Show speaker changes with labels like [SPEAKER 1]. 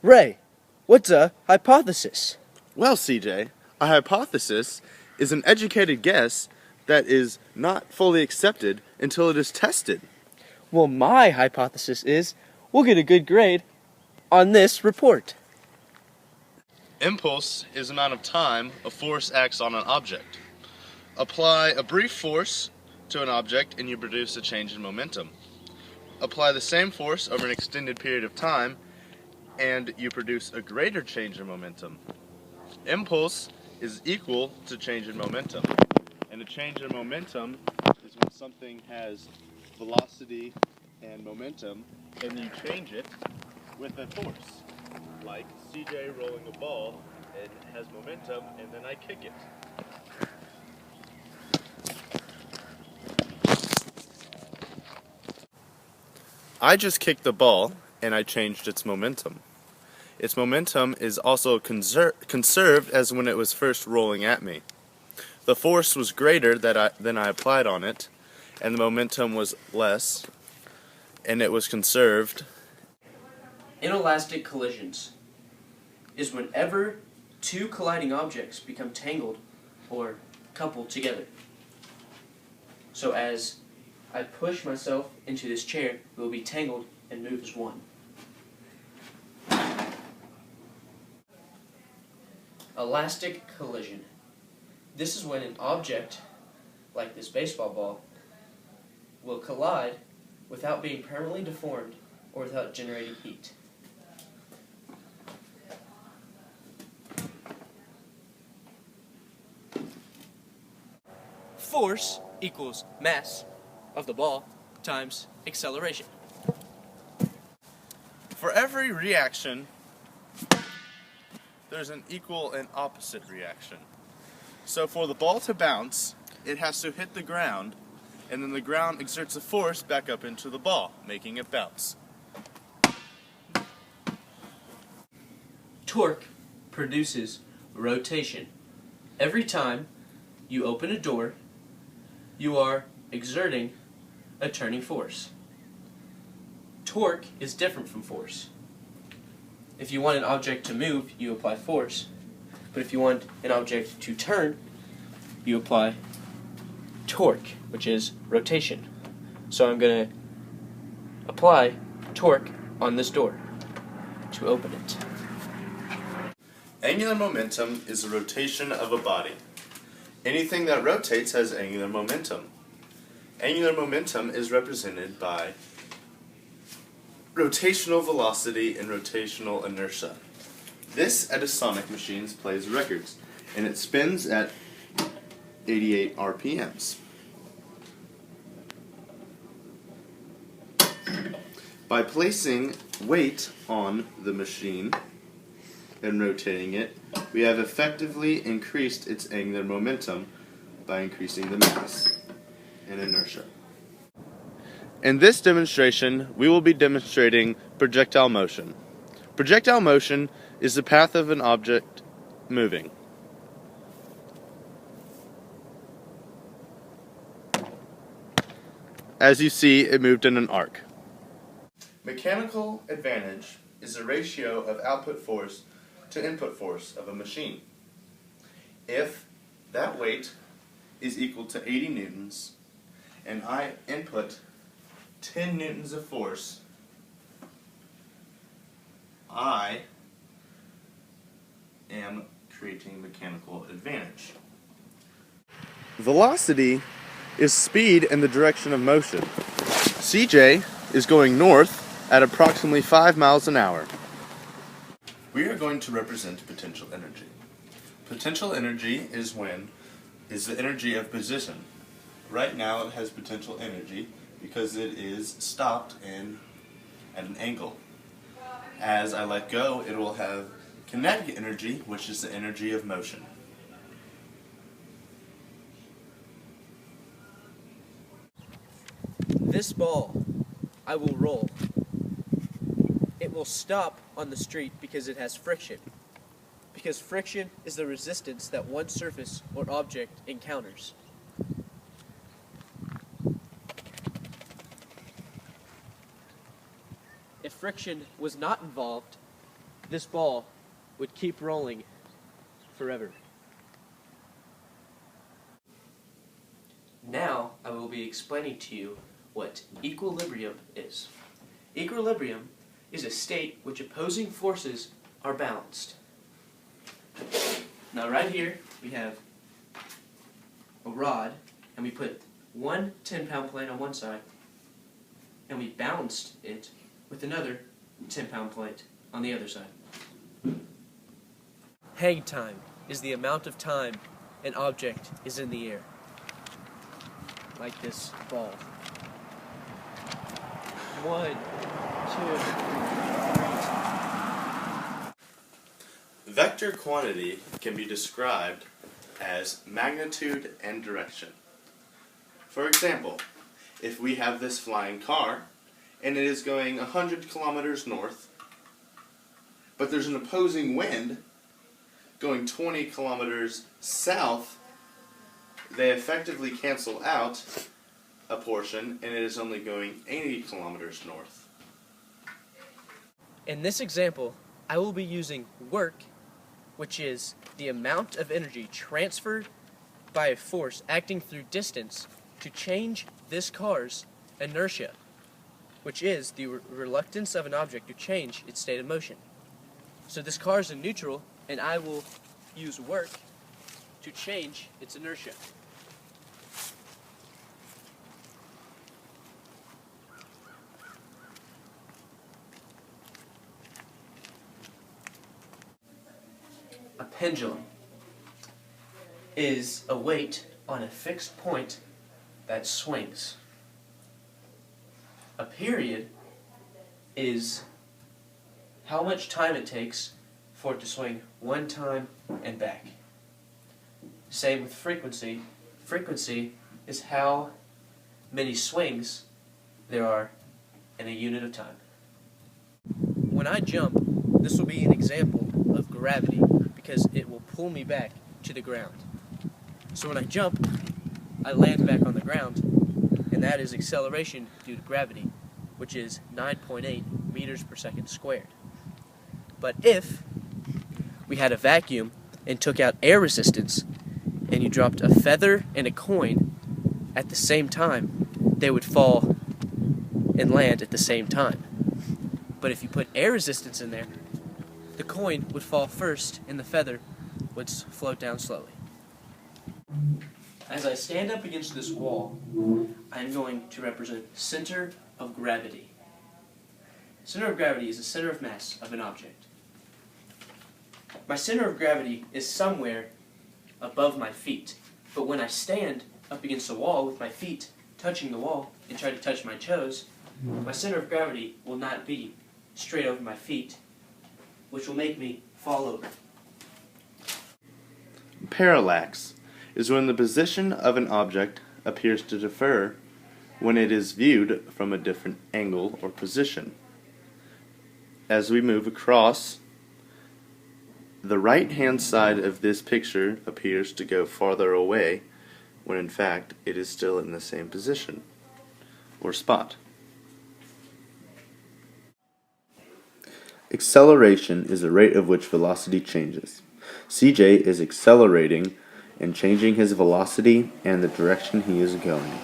[SPEAKER 1] Ray, what's a hypothesis?
[SPEAKER 2] Well, CJ, a hypothesis is an educated guess that is not fully accepted until it is tested.
[SPEAKER 1] Well, my hypothesis is we'll get a good grade on this report.
[SPEAKER 2] Impulse is the amount of time a force acts on an object. Apply a brief force to an object and you produce a change in momentum. Apply the same force over an extended period of time and you produce a greater change in momentum. Impulse is equal to change in momentum. And a change in momentum is when something has velocity and momentum and you change it with a force. Like CJ rolling a ball, it has momentum and then I kick it. I just kicked the ball and I changed its momentum. Its momentum is also conserved as when it was first rolling at me. The force was greater than I applied on it, and the momentum was less, and it was conserved.
[SPEAKER 3] Inelastic collisions is whenever two colliding objects become tangled or coupled together. So as I push myself into this chair, it will be tangled and move as one. Elastic collision. This is when an object, like this baseball ball, will collide without being permanently deformed or without generating heat. Force equals mass of the ball times acceleration.
[SPEAKER 2] For every reaction, there's an equal and opposite reaction. So for the ball to bounce, it has to hit the ground, and then the ground exerts a force back up into the ball, making it bounce.
[SPEAKER 3] Torque produces rotation. Every time you open a door, you are exerting a turning force. Torque is different from force. If you want an object to move, you apply force. But if you want an object to turn, you apply torque, which is rotation. So I'm going to apply torque on this door to open it.
[SPEAKER 2] Angular momentum is the rotation of a body. Anything that rotates has angular momentum. Angular momentum is represented by rotational velocity and rotational inertia. This at Sonic Machines plays records, and it spins at 88 RPMs. By placing weight on the machine and rotating it, we have effectively increased its angular momentum by increasing the mass and inertia. In this demonstration, we will be demonstrating projectile motion. Projectile motion is the path of an object moving. As you see, it moved in an arc. Mechanical advantage is the ratio of output force to input force of a machine. If that weight is equal to 80 newtons and I input 10 newtons of force, I am creating mechanical advantage. Velocity is speed in the direction of motion. CJ is going north at approximately 5 miles an hour. We are going to represent potential energy. Potential energy is the energy of position. Right now it has potential energy because it is stopped at an angle. As I let go, it will have kinetic energy, which is the energy of motion.
[SPEAKER 3] This ball, I will roll. It will stop on the street because it has friction. Because friction is the resistance that one surface or object encounters. If friction was not involved,
[SPEAKER 1] this ball would keep rolling forever.
[SPEAKER 3] Now I will be explaining to you what equilibrium is. Equilibrium is a state which opposing forces are balanced. Now right here we have a rod, and we put one 10-pound plate on one side, and we balanced it with another 10-pound plate on the other side. Hang time is the amount of time an object is in the air. Like this ball. 1, 2, 3.
[SPEAKER 2] Vector quantity can be described as magnitude and direction. For example, if we have this flying car and it is going 100 kilometers north, but there's an opposing wind going 20 kilometers south, they effectively cancel out a portion and it is only going 80 kilometers north.
[SPEAKER 1] In this example, I will be using work, which is the amount of energy transferred by a force acting through distance to change this car's inertia, which is the reluctance of an object to change its state of motion. So this car is in neutral, and I will use work to change its inertia. A pendulum is a weight on a fixed point that swings. A period is how much time it takes for it to swing one time and back. Same with frequency. Frequency is how many swings there are in a unit of time. When I jump, this will be an example of gravity because it will pull me back to the ground. So when I jump, I land back on the ground, and that is acceleration due to gravity, which is 9.8 meters per second squared. But if we had a vacuum and took out air resistance, and you dropped a feather and a coin at the same time, they would fall and land at the same time. But if you put air resistance in there, the coin would fall first and the feather would float down slowly. As I stand up against this wall, I'm going to represent center of gravity. Center of gravity is the center of mass of an object. My center of gravity is somewhere above my feet, but when I stand up against the wall with my feet touching the wall and try to touch my toes, my center of gravity will not be straight over my feet, which will make me fall over.
[SPEAKER 2] Parallax is when the position of an object appears to differ when it is viewed from a different angle or position. As we move across, the right-hand side of this picture appears to go farther away when in fact it is still in the same position or spot. Acceleration is the rate of which velocity changes. CJ is accelerating and changing his velocity and the direction he is going.